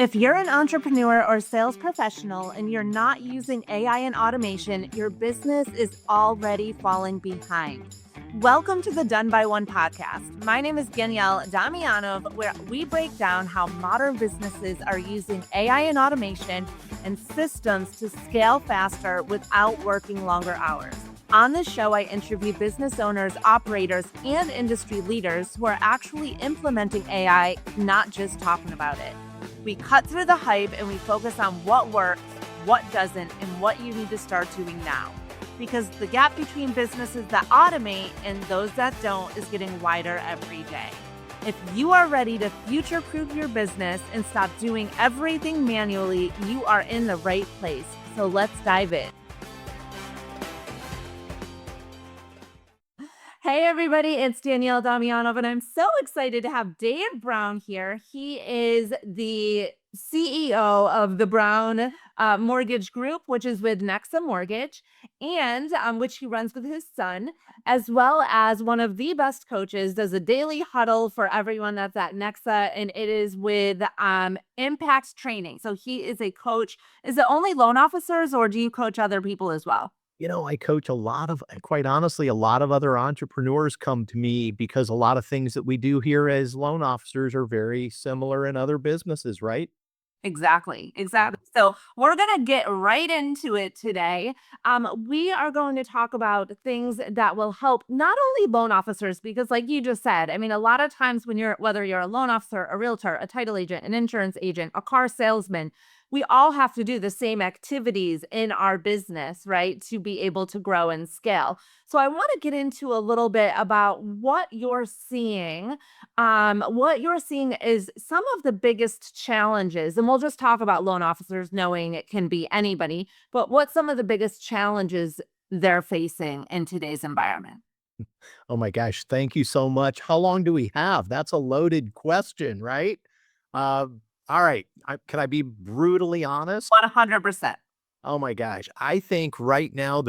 If you're an entrepreneur or sales professional and you're not using AI and automation, your business is already falling behind. Welcome to the Done by One podcast. My name is Danielle Damianov, where we break down how modern businesses are using AI and automation and systems to scale faster without working longer hours. On this show, I interview business owners, operators, and industry leaders who are actually implementing AI, not just talking about it. We cut through the hype and we focus on what works, what doesn't, and what you need to start doing now. Because the gap between businesses that automate and those that don't is getting wider every day. If you are ready to future-proof your business and stop doing everything manually, you are in the right place. So let's dive in. Hey everybody, it's Danielle Damianov, and I'm so excited to have Dan Brown here. He is the CEO of the Brown Mortgage Group, which is with Nexa Mortgage, and which he runs with his son, as well as one of the best coaches, does a daily huddle for everyone that's at Nexa, and it is with Impact Training. So he is a coach. Is it only loan officers, or do you coach other people as well? I coach quite honestly, a lot of other entrepreneurs come to me because a lot of things that we do here as loan officers are very similar in other businesses, right? Exactly, exactly. So we're going to get right into it today. We are going to talk about things that will help not only loan officers, because like you just said, I mean, a lot of times whether you're a loan officer, a realtor, a title agent, an insurance agent, a car salesman, we all have to do the same activities in our business, right? To be able to grow and scale. So I want to get into a little bit about what you're seeing is some of the biggest challenges, and we'll just talk about loan officers knowing it can be anybody, but what some of the biggest challenges they're facing in today's environment. Oh my gosh, thank you so much. How long do we have? That's a loaded question, right? All right. Can I be brutally honest? 100%. Oh my gosh. I think right now,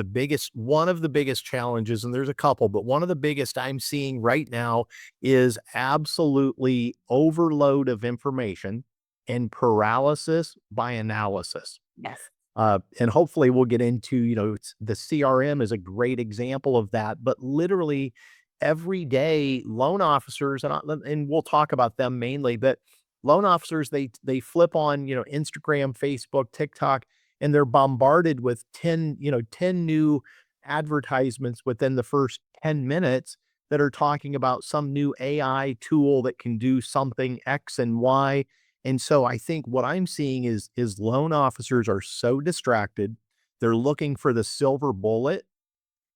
one of the biggest challenges, and there's a couple, but one of the biggest I'm seeing right now is absolutely overload of information and paralysis by analysis. Yes. And hopefully we'll get into, the CRM is a great example of that, but literally every day loan officers, and we'll talk about them mainly, but loan officers, they flip on, Instagram, Facebook, TikTok, and they're bombarded with 10 new advertisements within the first 10 minutes that are talking about some new AI tool that can do something X and Y. And so I think what I'm seeing is loan officers are so distracted. They're looking for the silver bullet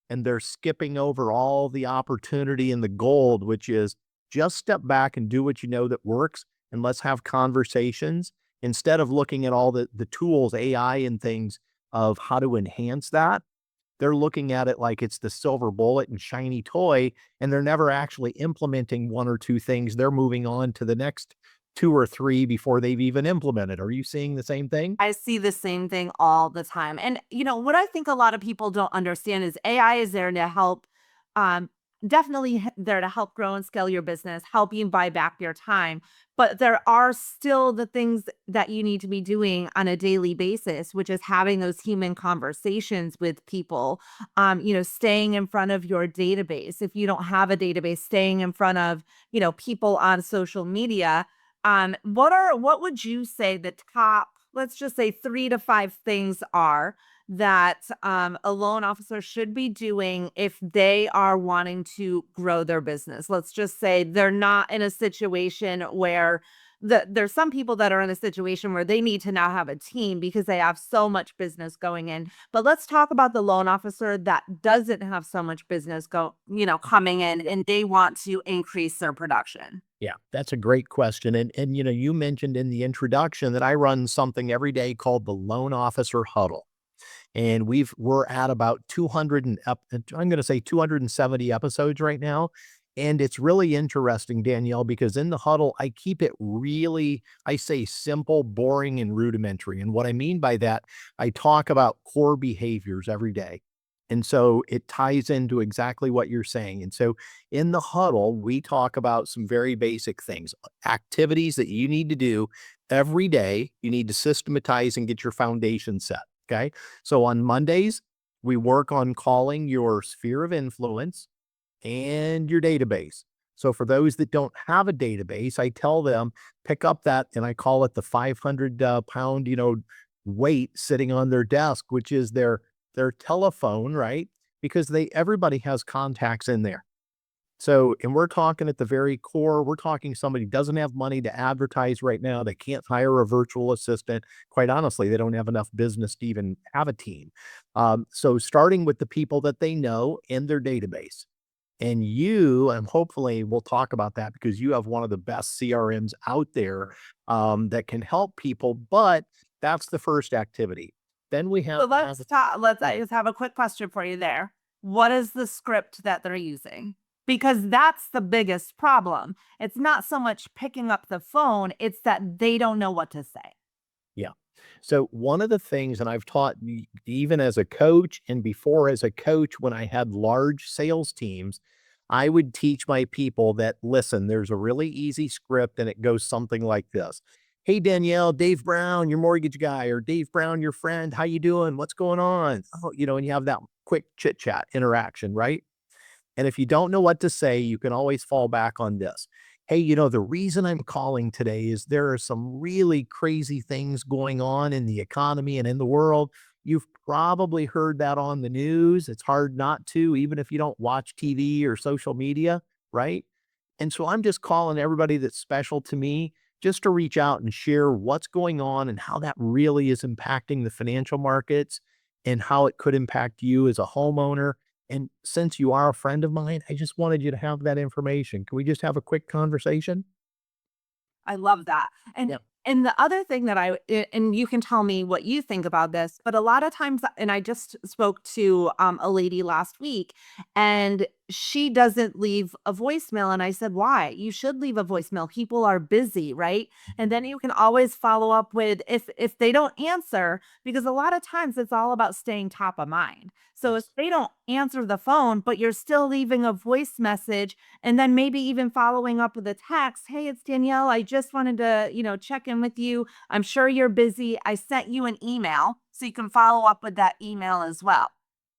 and they're skipping over all the opportunity and the gold, which is just step back and do what you know that works and let's have conversations instead of looking at all the tools, AI and things of how to enhance that. They're looking at it like it's the silver bullet and shiny toy, and they're never actually implementing one or two things. They're moving on to the next two or three before they've even implemented. Are you seeing the same thing? I see the same thing all the time. And what I think a lot of people don't understand is AI is there to help, um there to help grow and scale your business, help you buy back your time. But there are still the things that you need to be doing on a daily basis, which is having those human conversations with people, staying in front of your database. If you don't have a database, staying in front of, people on social media. What would you say the top, let's just say 3 to 5 things are that a loan officer should be doing if they are wanting to grow their business? Let's just say they're not in a situation where there's some people that are in a situation where they need to now have a team because they have so much business going in. But let's talk about the loan officer that doesn't have so much business coming in, and they want to increase their production. Yeah, that's a great question. And you mentioned in the introduction that I run something every day called the Loan Officer Huddle. And we're at about 200 I'm going to say 270 episodes right now. And it's really interesting, Danielle, because in the huddle, I keep it really, I say simple, boring, and rudimentary. And what I mean by that, I talk about core behaviors every day. And so it ties into exactly what you're saying. And so in the huddle, we talk about some very basic things, activities that you need to do every day. You need to systematize and get your foundation set. Okay. So on Mondays, we work on calling your sphere of influence and your database. So for those that don't have a database, I tell them pick up that, and I call it the 500 pound, weight sitting on their desk, which is their telephone, right? Because everybody has contacts in there. So, and we're talking at the very core, we're talking somebody doesn't have money to advertise right now. They can't hire a virtual assistant. Quite honestly, they don't have enough business to even have a team. So starting with the people that they know in their database. And hopefully we'll talk about that because you have one of the best CRMs out there that can help people. But that's the first activity. Then we have So to have let's talk. I just have a quick question for you there. What is the script that they're using? Because that's the biggest problem. It's not so much picking up the phone, it's that they don't know what to say. Yeah. So one of the things, and I've taught even as a coach and before as a coach, when I had large sales teams, I would teach my people that, listen, there's a really easy script and it goes something like this. Hey, Danielle, Dave Brown, your mortgage guy, or Dave Brown, your friend, how you doing? What's going on? Oh, and you have that quick chit chat interaction, right? And if you don't know what to say, you can always fall back on this. Hey, the reason I'm calling today is there are some really crazy things going on in the economy and in the world. You've probably heard that on the news. It's hard not to, even if you don't watch TV or social media, right? And so I'm just calling everybody that's special to me just to reach out and share what's going on and how that really is impacting the financial markets and how it could impact you as a homeowner. And since you are a friend of mine, I just wanted you to have that information. Can we just have a quick conversation? I love that. Yeah. And the other thing that and you can tell me what you think about this, but a lot of times, and I just spoke to a lady last week, and she doesn't leave a voicemail. And I said, why? You should leave a voicemail. People are busy, right? And then you can always follow up with if they don't answer, because a lot of times it's all about staying top of mind. So if Yes. they don't answer the phone, but you're still leaving a voice message, and then maybe even following up with a text, "Hey, it's Danielle. I just wanted to, check in with you. I'm sure you're busy. I sent you an email." So you can follow up with that email as well.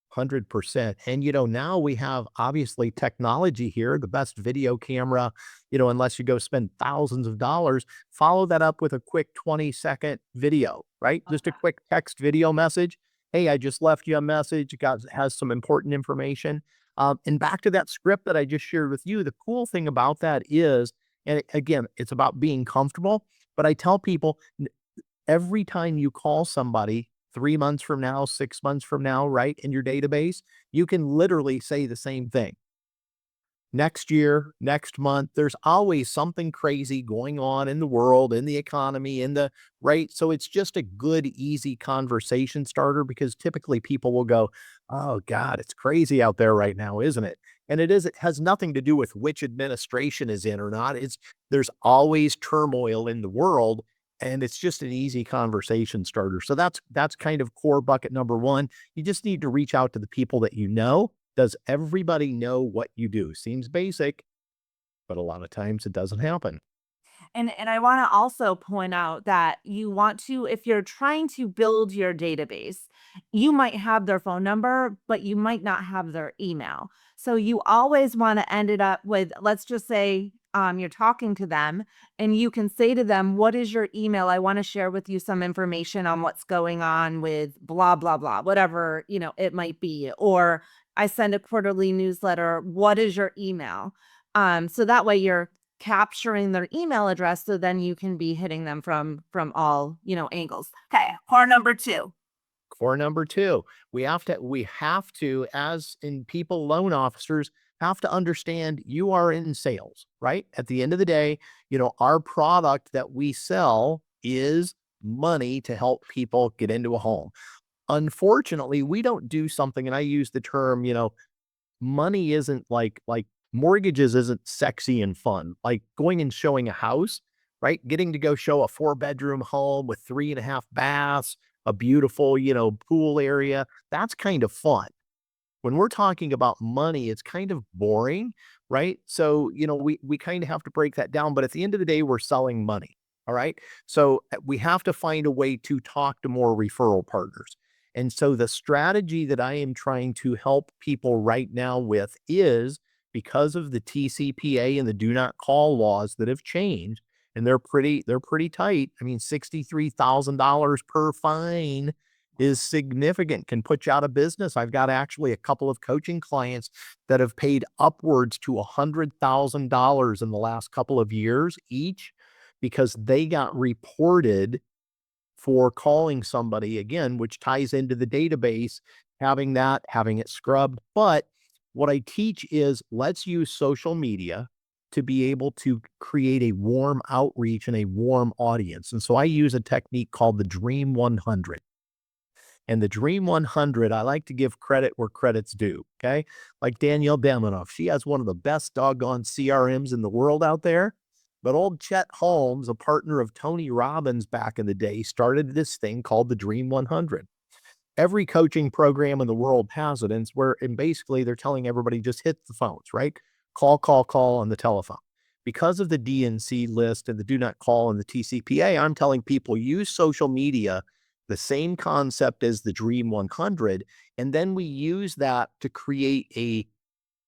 100%. And, now we have obviously technology here, the best video camera, unless you go spend thousands of dollars, follow that up with a quick 20-second video, right? Just a Okay. quick text video message. Hey, I just left you a message. Has some important information. And back to that script that I just shared with you, the cool thing about that is, and again, it's about being comfortable, but I tell people every time you call somebody 3 months from now, 6 months from now, right, in your database, you can literally say the same thing. Next year, next month, there's always something crazy going on in the world, in the economy, right? So it's just a good, easy conversation starter because typically people will go, "Oh God, it's crazy out there right now, isn't it?" And it has nothing to do with which administration is in or not. There's always turmoil in the world, and it's just an easy conversation starter. So that's kind of core bucket number one. You just need to reach out to the people that you know. Does everybody know what you do? Seems basic, but a lot of times it doesn't happen. And I wanna also point out that you want to, if you're trying to build your database, you might have their phone number, but you might not have their email. So you always wanna end it up with, let's just say, you're talking to them, and you can say to them, "What is your email? I wanna share with you some information on what's going on with blah, blah, blah," whatever, it might be. Or, "I send a quarterly newsletter. What is your email?" So that way you're capturing their email address, so then you can be hitting them from all, angles. Okay, core number 2. Core number two, we have to, as in people loan officers, have to understand you are in sales, right? At the end of the day, our product that we sell is money to help people get into a home. Unfortunately, we don't do something, and I use the term, money isn't like mortgages isn't sexy and fun. Like going and showing a house, right? Getting to go show a 4-bedroom home with 3.5 baths, a beautiful, pool area. That's kind of fun. When we're talking about money, it's kind of boring, right? So, we kind of have to break that down. But at the end of the day, we're selling money. All right. So we have to find a way to talk to more referral partners. And so the strategy that I am trying to help people right now with is because of the TCPA and the do not call laws that have changed, and they're pretty tight. I mean, $63,000 per fine is significant, can put you out of business. I've got actually a couple of coaching clients that have paid upwards to $100,000 in the last couple of years each because they got reported for calling somebody again, which ties into the database, having it scrubbed. But what I teach is let's use social media to be able to create a warm outreach and a warm audience. And so I use a technique called the Dream 100. And the Dream 100, I like to give credit where credit's due. Okay. Like Danielle Damianov, she has one of the best doggone CRMs in the world out there. But old Chet Holmes, a partner of Tony Robbins back in the day, started this thing called the Dream 100. Every coaching program in the world has it. And basically they're telling everybody just hit the phones, right? Call on the telephone. Because of the DNC list and the do not call and the TCPA, I'm telling people use social media, the same concept as the Dream 100. And then we use that to create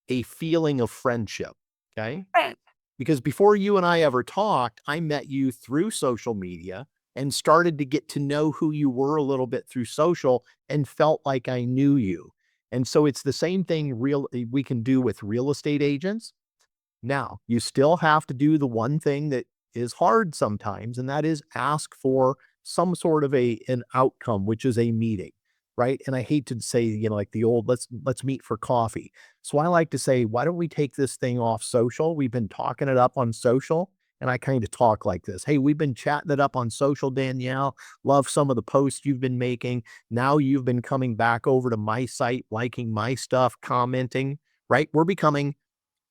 a feeling of friendship. Okay. Right. Because before you and I ever talked, I met you through social media and started to get to know who you were a little bit through social and felt like I knew you. And so it's the same thing we can do with real estate agents. Now, you still have to do the one thing that is hard sometimes, and that is ask for some sort of an outcome, which is a meeting, right? And I hate to say, like the old let's meet for coffee. So I like to say, why don't we take this thing off social? We've been talking it up on social. And I kind of talk like this. Hey, we've been chatting it up on social, Danielle. Love some of the posts you've been making. Now you've been coming back over to my site, liking my stuff, commenting, right? We're becoming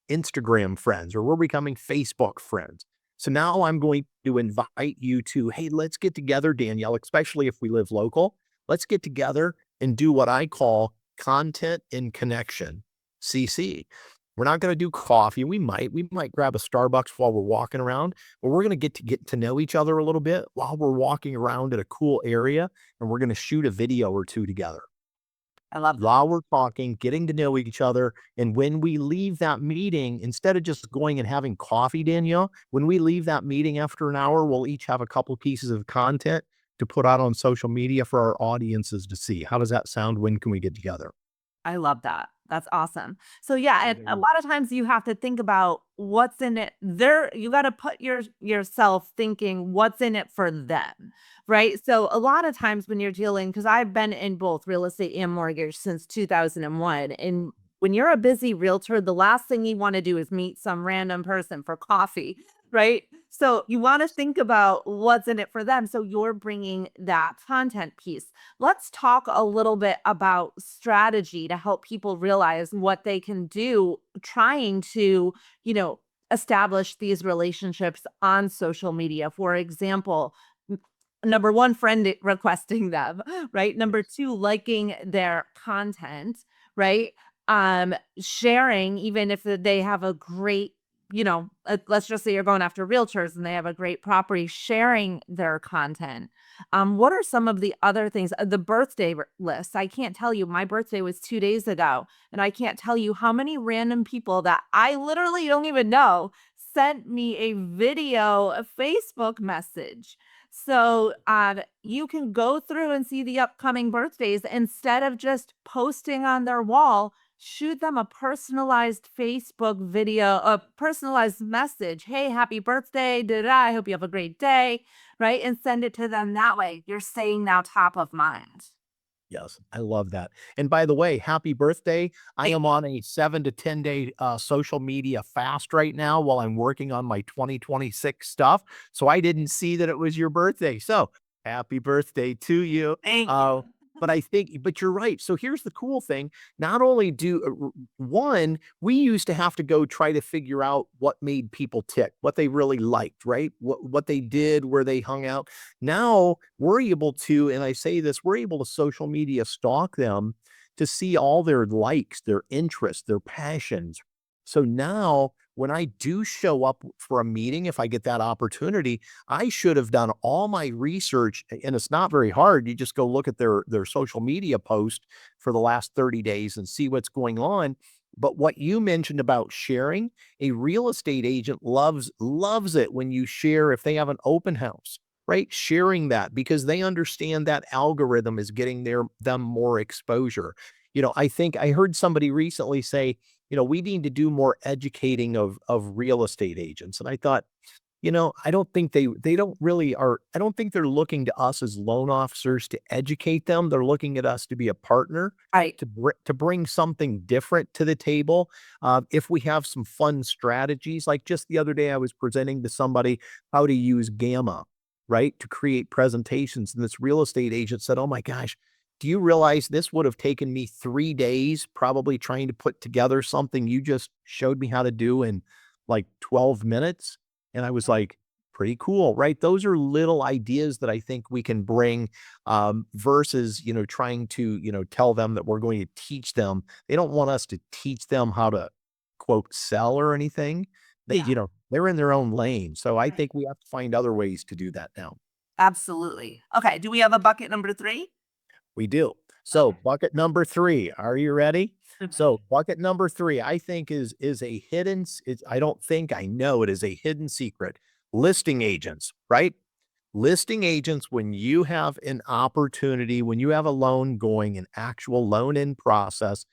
Instagram friends or we're becoming Facebook friends. So now I'm going to invite you to, hey, let's get together, Danielle, especially if we live local. Let's get together and do what I call content and connection, CC. We're not going to do coffee. We might grab a Starbucks while we're walking around, but we're going to get to know each other a little bit while we're walking around at a cool area, and we're going to shoot a video or two together I love that. while we're talking, getting to know each other. And when we leave that meeting, instead of just going and having coffee, Danielle, when we leave that meeting after an hour, we'll each have a couple pieces of content to put out on social media for our audiences to see. How does that sound? When can we get together? I love that. That's awesome. So yeah, Yeah, and there a you go. lot of times you have to think about what's in it. There, you got to put yourself thinking what's in it for them, right? So a lot of times when you're dealing, because I've been in both real estate and mortgage since 2001, and when you're a busy realtor, the last thing you want to do is meet some random person for coffee, right? So you want to think about what's in it for them. So you're bringing that content piece. Let's talk a little bit about strategy to help people realize what they can do trying to, you know, establish these relationships on social media. For example, number one, requesting them, right? Number Yes. two, liking their content, right? Sharing, even if they have a great, let's just say you're going after realtors and they have a great property, sharing their content. What are some of the other things? The birthday list. I can't tell you. My birthday was 2 days ago, and I can't tell you how many random people that I literally don't even know sent me a video, a Facebook message. So you can go through and see the upcoming birthdays instead of just posting on their wall. Shoot them a personalized Facebook video, a personalized message. Hey, happy birthday. I hope you have a great day, right? And send it to them that way. You're staying now top of mind. Yes, I love that. And by the way, happy birthday. I am on a 7 to 10 day social media fast right now while I'm working on my 2026 stuff. So I didn't see that it was your birthday. So happy birthday to you. Thank you. Uh, but you're right. So here's the cool thing. Not only one, we used to have to go try to figure out what made people tick, what they really liked, right? What they did, where they hung out. Now we're able to, and I say this, we're able to social media stalk them to see all their likes, their interests, their passions. So now when I do show up for a meeting, if I get that opportunity, I should have done all my research, and it's not very hard. You just go look at their social media post for the last 30 days and see what's going on. But what you mentioned about sharing, a real estate agent loves it when you share if they have an open house, right? Sharing that because they understand that algorithm is getting them more exposure. I think I heard somebody recently say, we need to do more educating of real estate agents. And I thought, I don't think they don't really are. I don't think they're looking to us as loan officers to educate them. They're looking at us to be a partner, Right. to bring something different to the table. If we have some fun strategies, like just the other day, I was presenting to somebody how to use Gamma, right, to create presentations, and this real estate agent said, "Oh my gosh, do you realize this would have taken me 3 days, probably trying to put together something you just showed me how to do in like 12 minutes?" And I was like, pretty cool, right? Those are little ideas that I think we can bring versus, trying to, tell them that we're going to teach them. They don't want us to teach them how to quote sell or anything. Yeah. They're in their own lane. So I Right. think we have to find other ways to do that now. Absolutely. Okay. Do we have a bucket number three? We do. So Okay. bucket number 3, are you ready? I'm So ready. bucket number 3, I think is a hidden, I don't think, I know it is a hidden secret. Listing agents, right? Listing agents, when you have an opportunity, when you have a loan going, an actual loan in process,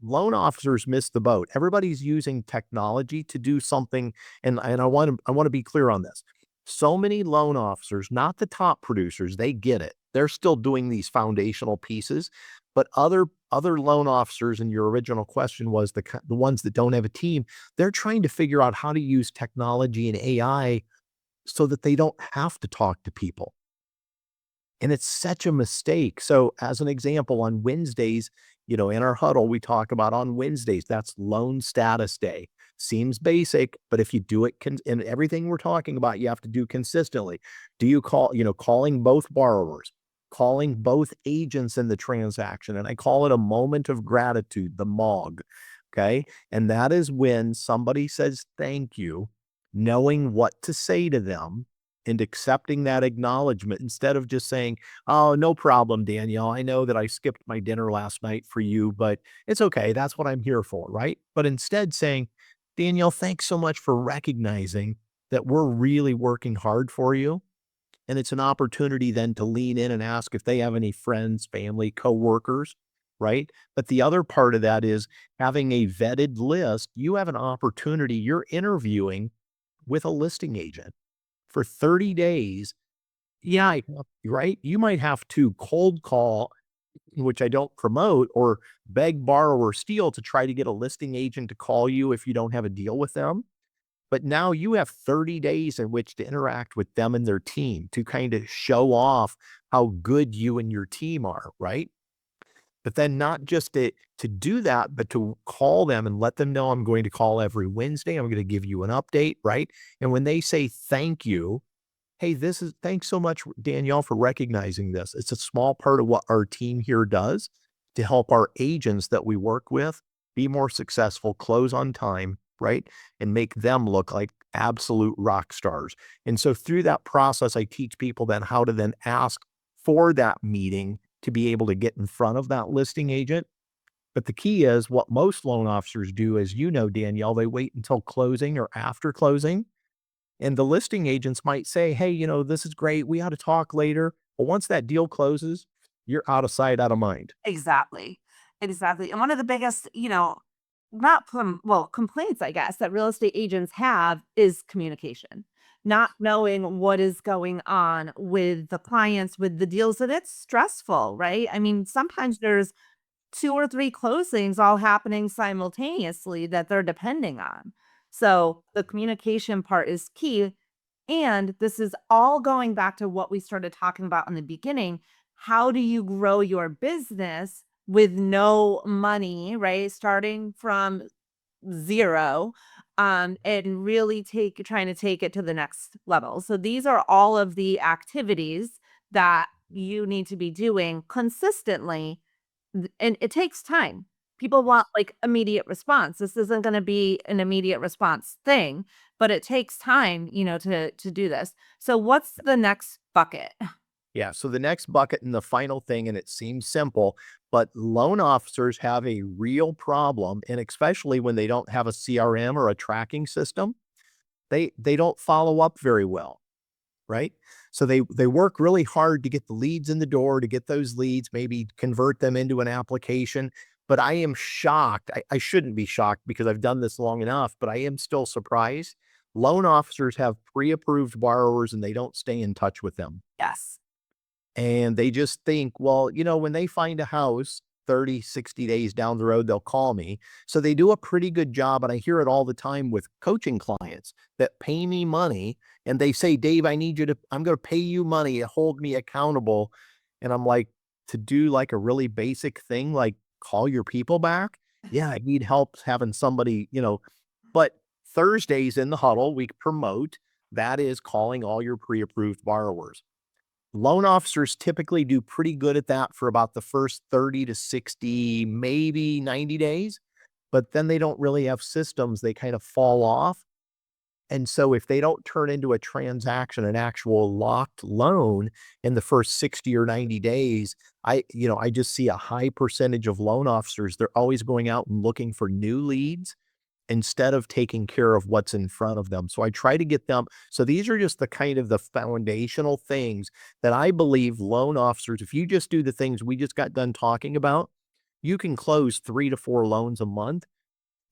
loan officers miss the boat. Everybody's using technology to do something, and I want to be clear on this. So many loan officers, not the top producers, they get it. They're still doing these foundational pieces, but other loan officers, and your original question was the ones that don't have a team, they're trying to figure out how to use technology and AI so that they don't have to talk to people. And it's such a mistake. So, as an example, on Wednesdays, in our huddle, we talk about on Wednesdays, that's loan status day. Seems basic, but if you do it and everything we're talking about, you have to do consistently. Do you calling both borrowers, calling both agents in the transaction? And I call it a moment of gratitude, the MOG. Okay. And that is when somebody says thank you, knowing what to say to them and accepting that acknowledgement instead of just saying, "Oh, no problem, Danielle. I know that I skipped my dinner last night for you, but it's okay. That's what I'm here for." Right. But instead saying, "Danielle, thanks so much for recognizing that we're really working hard for you." And it's an opportunity then to lean in and ask if they have any friends, family, coworkers. Right. But the other part of that is having a vetted list. You have an opportunity. You're interviewing with a listing agent for 30 days. Yeah, right? You might have to cold call, which I don't promote, or beg, borrow, or steal to try to get a listing agent to call you if you don't have a deal with them. But now you have 30 days in which to interact with them and their team to kind of show off how good you and your team are, right? But then not just to do that, but to call them and let them know I'm going to call every Wednesday. I'm going to give you an update, right? And when they say thank you, "Hey, thanks so much, Danielle, for recognizing this. It's a small part of what our team here does to help our agents that we work with be more successful, close on time, right? And make them look like absolute rock stars." And so through that process, I teach people then how to then ask for that meeting to be able to get in front of that listing agent. But the key is what most loan officers do, as you know, Danielle, they wait until closing or after closing, and the listing agents might say, "Hey, this is great. We ought to talk later." But once that deal closes, you're out of sight, out of mind. Exactly. Exactly. And one of the biggest, not complaints, I guess, that real estate agents have is communication. Not knowing what is going on with the clients, with the deals, and it's stressful, right? I mean, sometimes there's 2 or 3 closings all happening simultaneously that they're depending on. So, the communication part is key, and this is all going back to what we started talking about in the beginning. How do you grow your business with no money, right? Starting from 0, and really trying to take it to the next level. So, these are all of the activities that you need to be doing consistently And it takes time. People want like immediate response. This isn't going to be an immediate response thing, but it takes time, to do this. So what's the next bucket? Yeah. So the next bucket and the final thing, and it seems simple, but loan officers have a real problem. And especially when they don't have a CRM or a tracking system, they don't follow up very well. Right? So they work really hard to get the leads in the door, to get those leads, maybe convert them into an application. But I am shocked. I shouldn't be shocked because I've done this long enough, but I am still surprised. Loan officers have pre-approved borrowers and they don't stay in touch with them. Yes. And they just think, well, when they find a house 30, 60 days down the road, they'll call me. So they do a pretty good job. And I hear it all the time with coaching clients that pay me money and they say, Dave, I'm going to pay you money to hold me accountable. And I'm like, to do like a really basic thing, like call your people back. Yeah, I need help having somebody, but Thursdays in the huddle, we promote that is calling all your pre approved borrowers. Loan officers typically do pretty good at that for about the first 30 to 60, maybe 90 days, but then they don't really have systems. They kind of fall off. And so if they don't turn into a transaction, an actual locked loan in the first 60 or 90 days, I just see a high percentage of loan officers. They're always going out and looking for new leads instead of taking care of what's in front of them. So I try to get them. So these are just the kind of the foundational things that I believe loan officers, if you just do the things we just got done talking about, you can close 3 to 4 loans a month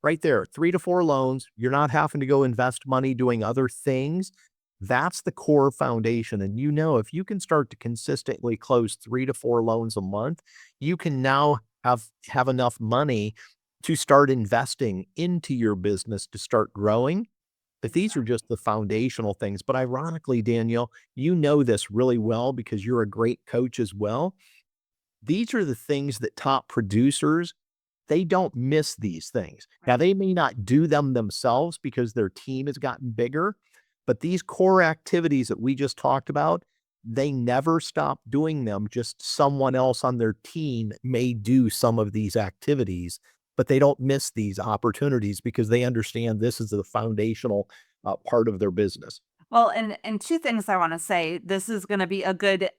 right there. 3 to 4 loans. You're not having to go invest money doing other things. That's the core foundation. And if you can start to consistently close 3 to 4 loans a month, you can now have enough money to start investing into your business to start growing. But these are just the foundational things. But ironically, Danielle, you know this really well because you're a great coach as well. These are the things that top producers, they don't miss these things. Now, Right. they may not do them themselves because their team has gotten bigger, but these core activities that we just talked about, they never stop doing them. Just someone else on their team may do some of these activities, but they don't miss these opportunities because they understand this is the foundational part of their business. Well, and two things I want to say. This is going to be a good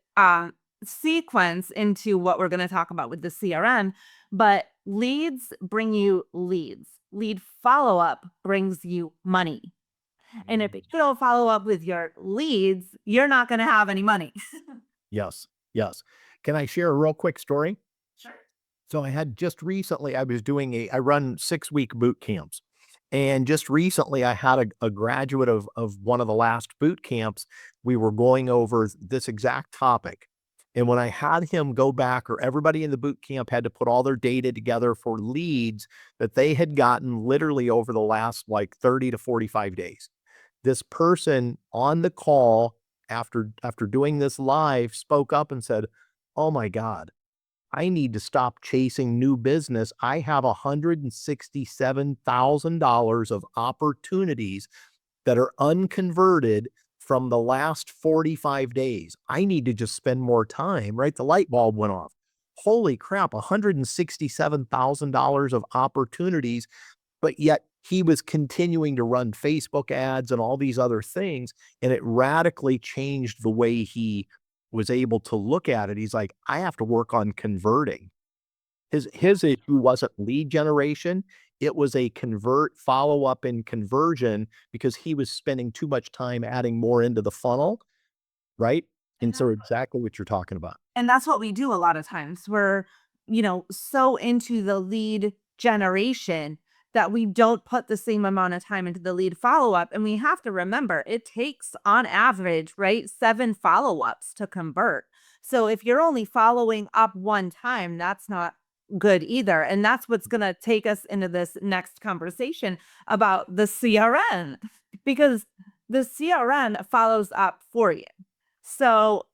sequence into what we're going to talk about with the CRM. But leads bring you leads. Lead follow up brings you money. And if you don't follow up with your leads, you're not going to have any money. Yes, yes. Can I share a real quick story? Sure. So I had just recently, I run 6 week boot camps. And just recently, I had a graduate of one of the last boot camps. We were going over this exact topic. And when I had him go back, or everybody in the boot camp had to put all their data together for leads that they had gotten literally over the last like 30 to 45 days. This person on the call after doing this live spoke up and said, "Oh my God, I need to stop chasing new business. I have $167,000 of opportunities that are unconverted from the last 45 days. I need to just spend more time," right? The light bulb went off. Holy crap, $167,000 of opportunities, but yet he was continuing to run Facebook ads and all these other things, and it radically changed the way he was able to look at it. He's like, "I have to work on converting." His issue wasn't lead generation, it was a convert follow-up and conversion because he was spending too much time adding more into the funnel, right? And And so exactly what you're talking about. that's what we do a lot of times. We're, so into the lead generation that we don't put the same amount of time into the lead follow up. And we have to remember it takes on average, right, 7 follow ups to convert. So if you're only following up one time, that's not good either. And that's what's going to take us into this next conversation about the CRN because the CRN follows up for you. So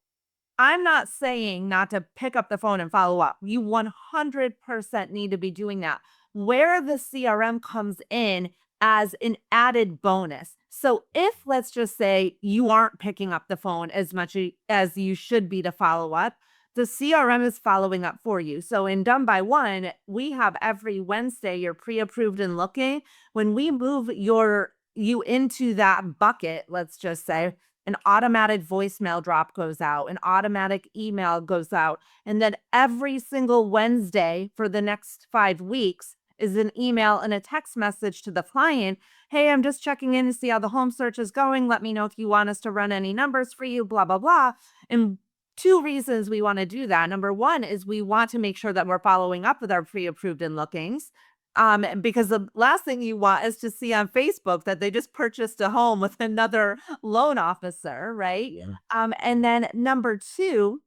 I'm not saying not to pick up the phone and follow up. You 100% need to be doing that. Where the CRM comes in as an added bonus. So if let's just say you aren't picking up the phone as much as you should be to follow up, the CRM is following up for you. So in Done by One, we have every Wednesday you're pre-approved and looking. When we move you into that bucket, let's just say, an automatic voicemail drop goes out, an automatic email goes out, and then every single Wednesday for the next 5 weeks is an email and a text message to the client. Hey, I'm just checking in to see how the home search is going. Let me know if you want us to run any numbers for you, blah, blah, blah. And two reasons we want to do that. Number one is we want to make sure that we're following up with our pre-approved and lookings. Because the last thing you want is to see on Facebook that they just purchased a home with another loan officer, right? Yeah. And then number two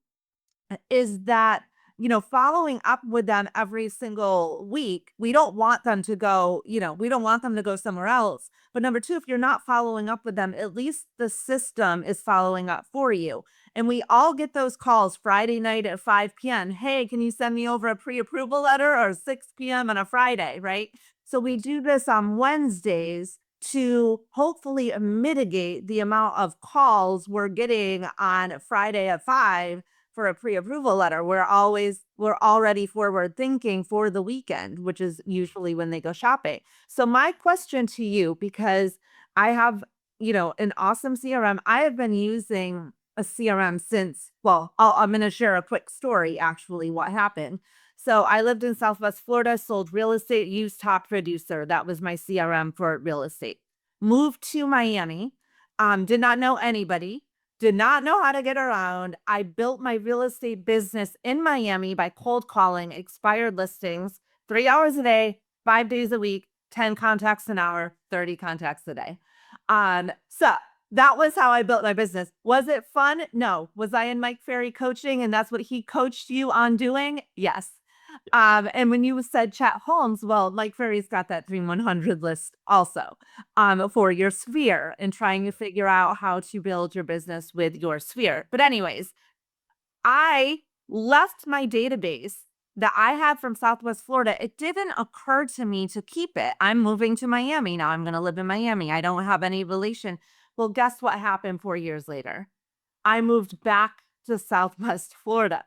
is that, following up with them every single week, we don't want them to go, we don't want them to go somewhere else. But number two, if you're not following up with them, at least the system is following up for you. And we all get those calls Friday night at 5 p.m. Hey, can you send me over a pre approval letter, or 6 p.m. on a Friday, right? So we do this on Wednesdays to hopefully mitigate the amount of calls we're getting on Friday at 5 for a pre-approval letter. We're already forward thinking for the weekend, which is usually when they go shopping. So my question to you, because I have, an awesome CRM. I have been using a CRM since, well, I'm going to share a quick story, actually, what happened. So I lived in Southwest Florida, sold real estate, used Top Producer. That was my CRM for real estate. Moved to Miami, did not know anybody, did not know how to get around. I built my real estate business in Miami by cold calling expired listings, 3 hours a day, 5 days a week, 10 contacts an hour, 30 contacts a day. So that was how I built my business. Was it fun? No. Was I in Mike Ferry coaching and that's what he coached you on doing? Yes. And when you said Chat Holmes, well, Mike Ferry's got that Dream 100 list also, for your sphere and trying to figure out how to build your business with your sphere. But anyways, I left my database that I had from Southwest Florida. It didn't occur to me to keep it. I'm moving to Miami now. I'm going to live in Miami. I don't have any relation. Well, guess what happened 4 years later? I moved back to Southwest Florida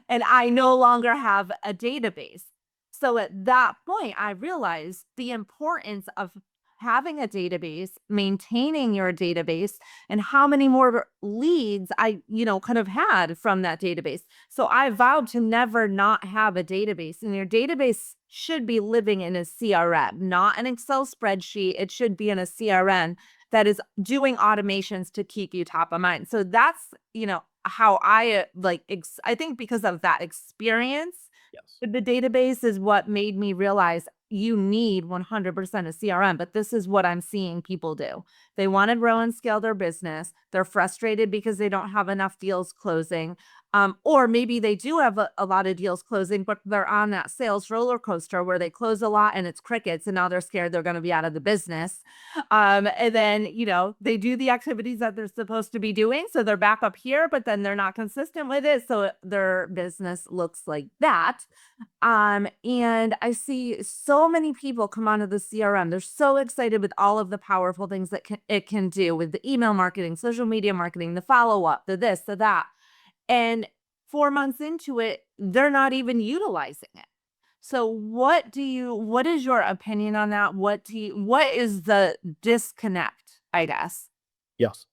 and I no longer have a database. So at that point, I realized the importance of having a database, maintaining your database, and how many more leads I, could have had from that database. So I vowed to never not have a database. And your database should be living in a CRM, not an Excel spreadsheet. It should be in a CRM that is doing automations to keep you top of mind. So that's, how I I think because of that experience Yes. with the database is what made me realize you need 100% a CRM. But this is what I'm seeing people do. They want to grow and scale their business. They're frustrated because they don't have enough deals closing. Or maybe they do have a lot of deals closing, but they're on that sales roller coaster where they close a lot and it's crickets, and now they're scared they're going to be out of the business. And then, they do the activities that they're supposed to be doing. So they're back up here, but then they're not consistent with it. So their business looks like that. And I see so many people come onto the CRM. They're so excited with all of the powerful things that it can do with the email marketing, social media marketing, the follow-up, the this, the that. And 4 months into it, they're not even utilizing it. So what is your opinion on that? What is the disconnect, I guess? Yes.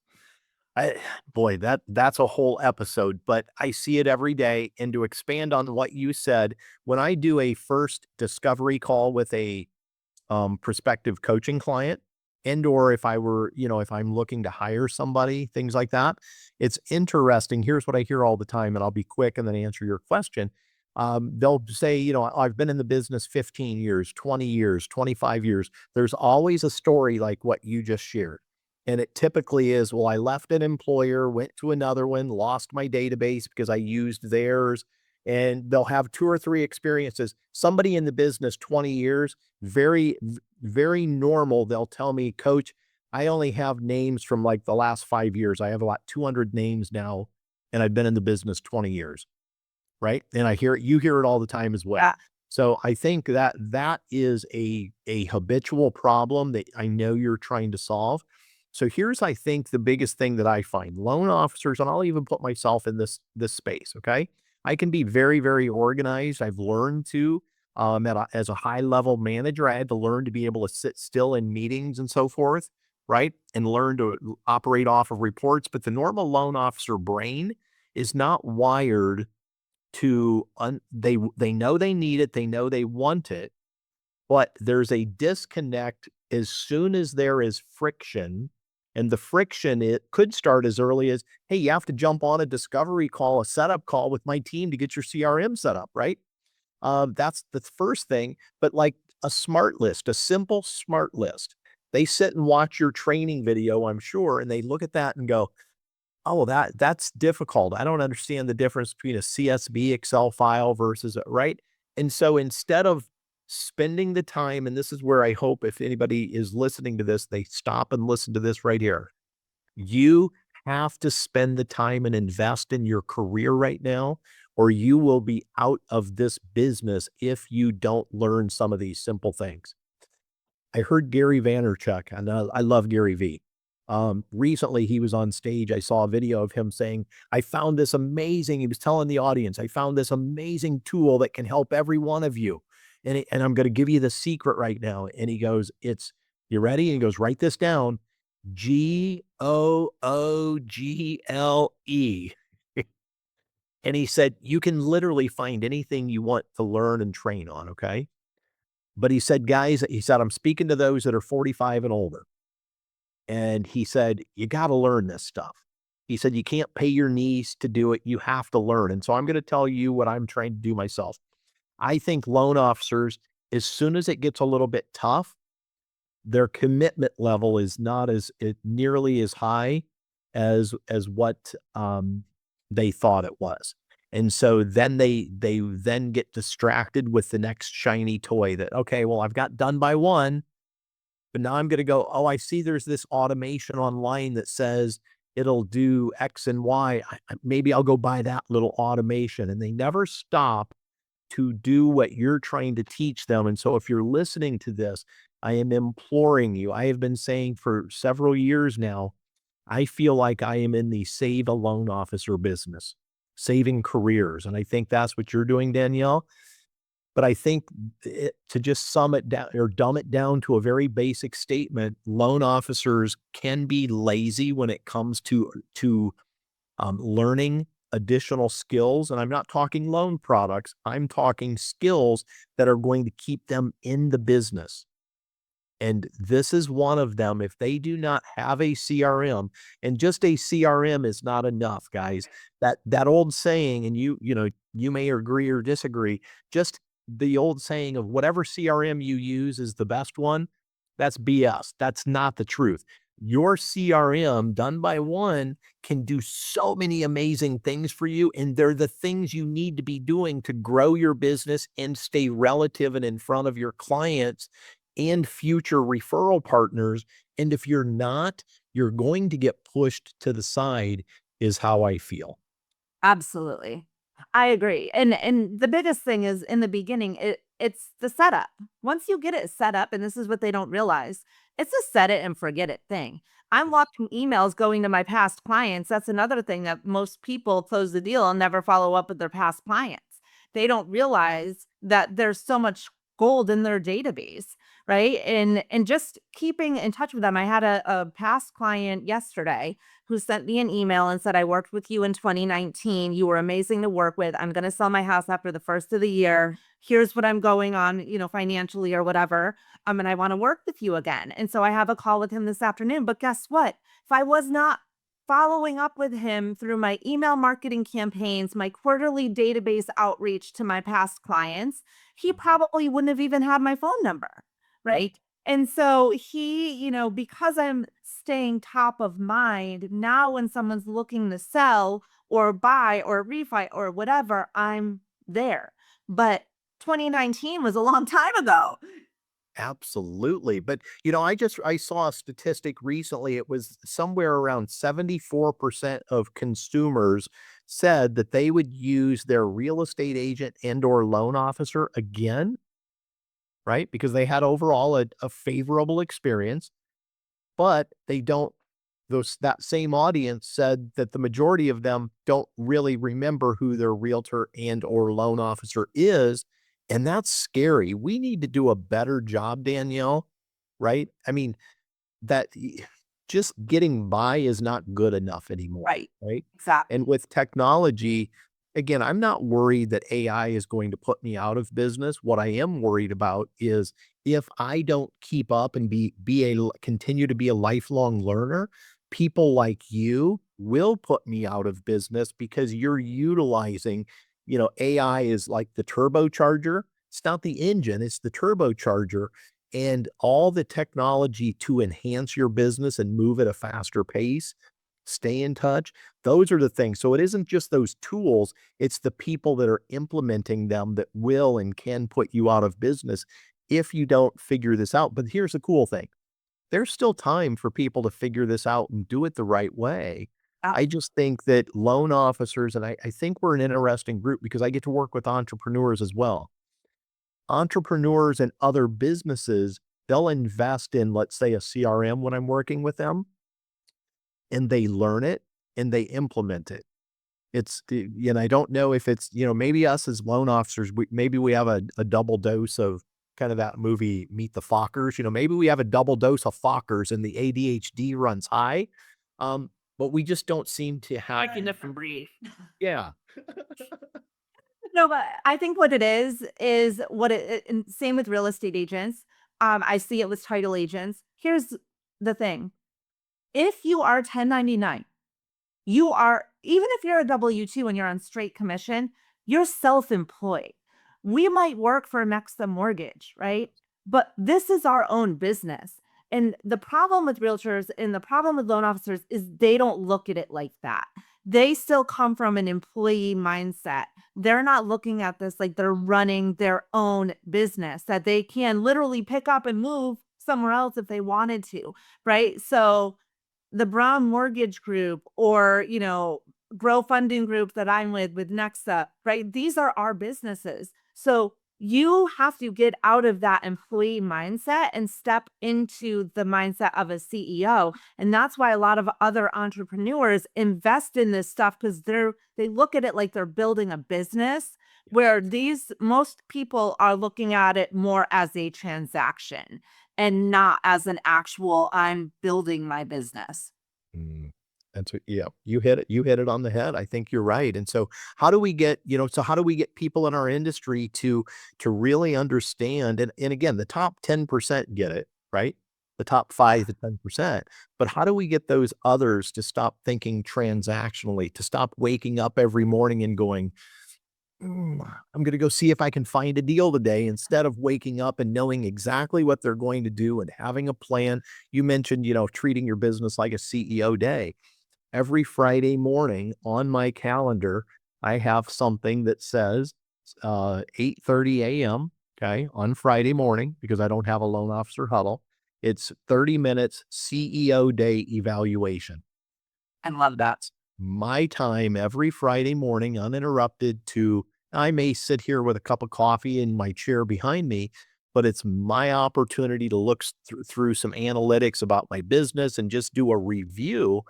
I, boy, that's a whole episode, but I see it every day. And to expand on what you said, when I do a first discovery call with a prospective coaching client, and or if I were, if I'm looking to hire somebody, things like that, it's interesting. Here's what I hear all the time, and I'll be quick and then answer your question. They'll say, I've been in the business 15 years, 20 years, 25 years. There's always a story like what you just shared. And it typically is, well, I left an employer, went to another one, lost my database because I used theirs. And they'll have two or three experiences. Somebody in the business 20 years, very normal. They'll tell me, Coach, I only have names from like the last 5 years. I have about 200 names now, and I've been in the business 20 years. Right. And you hear it all the time as well. Yeah. So I think that is a habitual problem that I know you're trying to solve. So here's, I think, the biggest thing that I find loan officers, and I'll even put myself in this space. Okay. I can be very, very organized. I've learned to, as a high level manager, I had to learn to be able to sit still in meetings and so forth, right? And learn to operate off of reports. But the normal loan officer brain is not wired to, they know they need it, they know they want it, but there's a disconnect as soon as there is friction. And the friction, it could start as early as, hey, you have to jump on a discovery call, a setup call with my team to get your CRM set up, right? That's the first thing. But like a smart list, a simple smart list, they sit and watch your training video, I'm sure, and they look at that and go, oh, that's difficult. I don't understand the difference between a CSV Excel file versus a right? And so instead of spending the time, and this is where I hope if anybody is listening to this, they stop and listen to this right here. You have to spend the time and invest in your career right now, or you will be out of this business if you don't learn some of these simple things. I heard Gary Vaynerchuk, and I love Gary V. Recently, he was on stage. I saw a video of him saying, I found this amazing, he was telling the audience, I found this amazing tool that can help every one of you. And I'm going to give you the secret right now. And he goes, you ready? And he goes, write this down. Google. And he said, you can literally find anything you want to learn and train on. Okay. But he said, guys, he said, I'm speaking to those that are 45 and older. And he said, you got to learn this stuff. He said, you can't pay your niece to do it. You have to learn. And so I'm going to tell you what I'm trying to do myself. I think loan officers, as soon as it gets a little bit tough, their commitment level is not nearly as high as what they thought it was. And so then they then get distracted with the next shiny toy that, okay, well, I've got done by one, but now I'm going to go, oh, I see there's this automation online that says it'll do X and Y. Maybe I'll go buy that little automation. And they never stop to do what you're trying to teach them. And so if you're listening to this, I am imploring you. I have been saying for several years now, I feel like I am in the save a loan officer business, saving careers. And I think that's what you're doing, Danielle. But I think to just sum it down or dumb it down to a very basic statement, loan officers can be lazy when it comes to learning additional skills. And I'm not talking loan products. I'm talking skills that are going to keep them in the business. And this is one of them. If they do not have a CRM, and just a CRM is not enough, guys. That old saying, and you may agree or disagree, just the old saying of whatever CRM you use is the best one, that's BS. That's not the truth. Your CRM done by one can do so many amazing things for you, and they're the things you need to be doing to grow your business and stay relative and in front of your clients and future referral partners. And if you're not, you're going to get pushed to the side, is how I feel. Absolutely. I agree. And the biggest thing is in the beginning, it's the setup. Once you get it set up, and this is what they don't realize, it's a set it and forget it thing. I'm watching emails going to my past clients. That's another thing that most people close the deal and never follow up with their past clients. They don't realize that there's so much gold in their database, right? And just keeping in touch with them. I had a past client yesterday who sent me an email and said, I worked with you in 2019. You were amazing to work with. I'm going to sell my house after the first of the year. Here's what I'm going on, financially or whatever. And I want to work with you again. And so I have a call with him this afternoon. But guess what? If I was not following up with him through my email marketing campaigns, my quarterly database outreach to my past clients, he probably wouldn't have even had my phone number. Right. And so because I'm staying top of mind, now when someone's looking to sell or buy or refi or whatever, I'm there. But 2019 was a long time ago. Absolutely. But, I saw a statistic recently. It was somewhere around 74% of consumers said that they would use their real estate agent and or loan officer again, right? Because they had overall a favorable experience, but they don't. those that same audience said that the majority of them don't really remember who their realtor and or loan officer is, and that's scary. We need to do a better job, Danielle, right? I mean, that just getting by is not good enough anymore, Right. right? And Exactly. with technology, again, I'm not worried that AI is going to put me out of business. What I am worried about is if I don't keep up and continue to be a lifelong learner, people like you will put me out of business because you're utilizing, AI is like the turbocharger. It's not the engine, it's the turbocharger, and all the technology to enhance your business and move at a faster pace, stay in touch. Those are the things. So it isn't just those tools, it's the people that are implementing them that will and can put you out of business if you don't figure this out. But here's the cool thing. There's still time for people to figure this out and do it the right way. Uh, I just think that loan officers, and I think we're an interesting group because I get to work with entrepreneurs as well. Entrepreneurs and other businesses, they'll invest in, let's say, a CRM when I'm working with them, and they learn it and they implement it. And I don't know if it's, maybe us as loan officers, maybe we have a double dose of kind of that movie, Meet the Fockers. Maybe we have a double dose of Fockers and the ADHD runs high. But we just don't seem to have, like a different breed. yeah. No, but I think what it is what and same with real estate agents. I see it with title agents. Here's the thing. If you are 1099, you are, even if you're a W-2 and you're on straight commission, you're self-employed. We might work for Nexa Mortgage, right? But this is our own business. And the problem with realtors and the problem with loan officers is they don't look at it like that. They still come from an employee mindset. They're not looking at this like they're running their own business, that they can literally pick up and move somewhere else if they wanted to, right? So the Brown Mortgage Group or, Grow Funding Group that I'm with Nexa, right? These are our businesses. So you have to get out of that employee mindset and step into the mindset of a CEO. And that's why a lot of other entrepreneurs invest in this stuff because they look at it like they're building a business where these most people are looking at it more as a transaction and not as an actual I'm building my business. Mm, yeah, you hit it on the head. I think you're right. And so how do we get people in our industry to really understand, and again, the top 10% get it, right? The top 5 to 10%. But how do we get those others to stop thinking transactionally, to stop waking up every morning and going, I'm going to go see if I can find a deal today instead of waking up and knowing exactly what they're going to do and having a plan. You mentioned, treating your business like a CEO day. Every Friday morning on my calendar, I have something that says 8:30 a.m. Okay, on Friday morning because I don't have a loan officer huddle. It's 30 minutes CEO day evaluation. I love that. That's my time every Friday morning, uninterrupted to I may sit here with a cup of coffee in my chair behind me, but it's my opportunity to look through some analytics about my business and just do a review.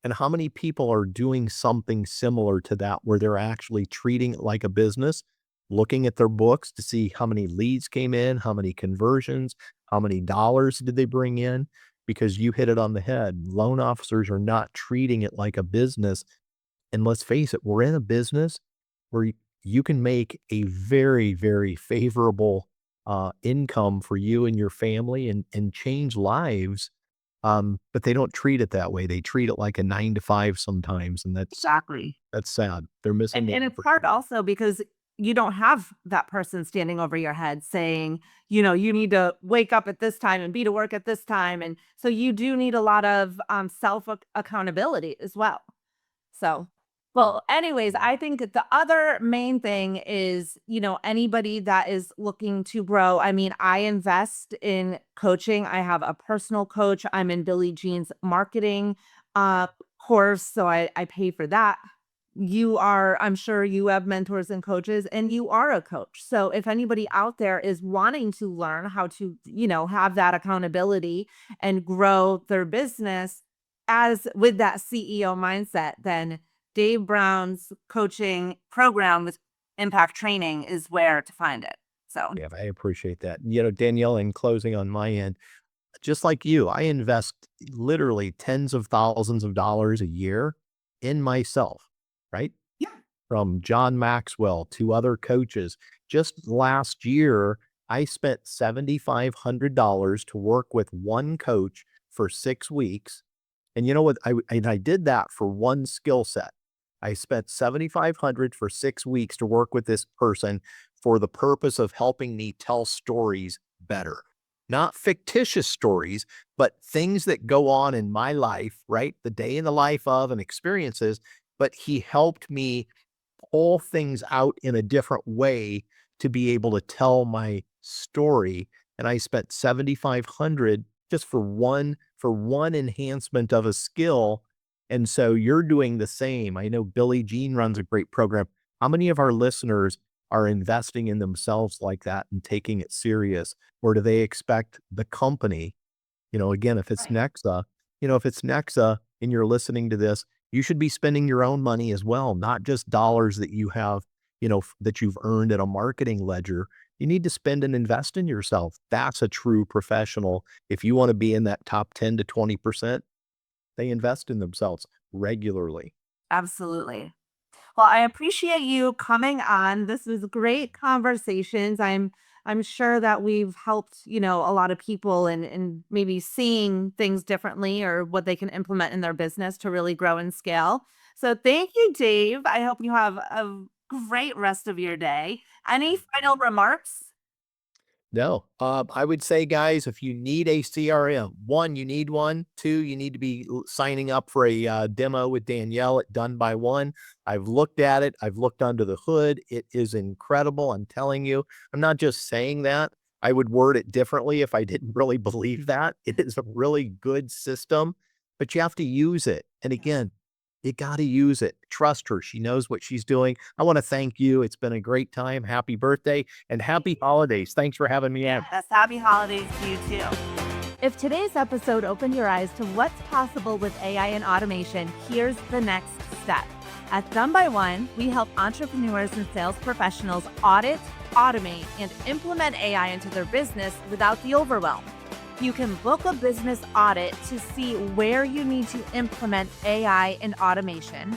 And how many people are doing something similar to that where they're actually treating it like a business, looking at their books to see how many leads came in, how many conversions, how many dollars did they bring in? Because you hit it on the head. Loan officers are not treating it like a business. And let's face it, we're in a business where you can make a very, very favorable income for you and your family and change lives, but they don't treat it that way. They treat it like a 9 to 5 sometimes, and Exactly. that's sad. They're missing the And it's hard opportunity. also because you don't have that person standing over your head saying, you need to wake up at this time and be to work at this time. And so you do need a lot of self accountability as well. So, well, anyways, I think that the other main thing is, anybody that is looking to grow. I mean, I invest in coaching. I have a personal coach. I'm in Billie Jean's marketing uh course, so I pay for that. I'm sure you have mentors and coaches and you are a coach. So if anybody out there is wanting to learn how to, have that accountability and grow their business, as with that CEO mindset, then Dave Brown's coaching program with Impact Training is where to find it. So, Yeah, I appreciate that. Danielle, in closing on my end, just like you, I invest literally tens of thousands of dollars a year in myself, right? yeah, From John Maxwell to other coaches. Just last year, I spent $7,500 to work with one coach for 6 weeks. And you know what? I did that for one skill set. I spent 7,500 for 6 weeks to work with this person for the purpose of helping me tell stories better. Not fictitious stories, but things that go on in my life, right? The day in the life of and experiences. But he helped me pull things out in a different way to be able to tell my story. And I spent 7,500 just for one enhancement of a skill. And so you're doing the same. I know Billie Jean runs a great program. How many of our listeners are investing in themselves like that and taking it serious? Or do they expect the company, again, right. if it's Nexa and you're listening to this, you should be spending your own money as well, not just dollars that you have, that you've earned at a marketing ledger. You need to spend and invest in yourself. That's a true professional. If you want to be in that top 10 to 20%, they invest in themselves regularly. Absolutely. Well, I appreciate you coming on. This was great conversations. I'm sure that we've helped, a lot of people and maybe seeing things differently or what they can implement in their business to really grow and scale. So thank you, Dave. I hope you have a great rest of your day. Any final remarks? No, I would say, guys, if you need a CRM, one, you need one. Two, you need to be signing up for a demo with Danielle at Done by One. I've looked at it. I've looked under the hood. It is incredible. I'm telling you, I'm not just saying that. I would word it differently if I didn't really believe that. It is a really good system, but you have to use it. And again, you got to use it. Trust her. She knows what she's doing. I want to thank you. It's been a great time. Happy birthday and happy holidays. Thanks for having me on. Yes, happy holidays to you too. If today's episode opened your eyes to what's possible with AI and automation, here's the next step. At Done by One, we help entrepreneurs and sales professionals audit, automate, and implement AI into their business without the overwhelm. You can book a business audit to see where you need to implement AI and automation.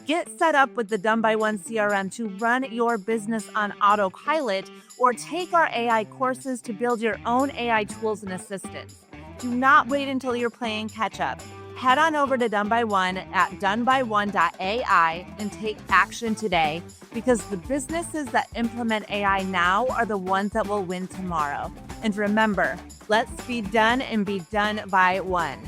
Get set up with the Done by One CRM to run your business on autopilot, or take our AI courses to build your own AI tools and assistants. Do not wait until you're playing catch up. Head on over to Done by One at donebyone.ai and take action today, because the businesses that implement AI now are the ones that will win tomorrow. And remember, let's be done and be done by one.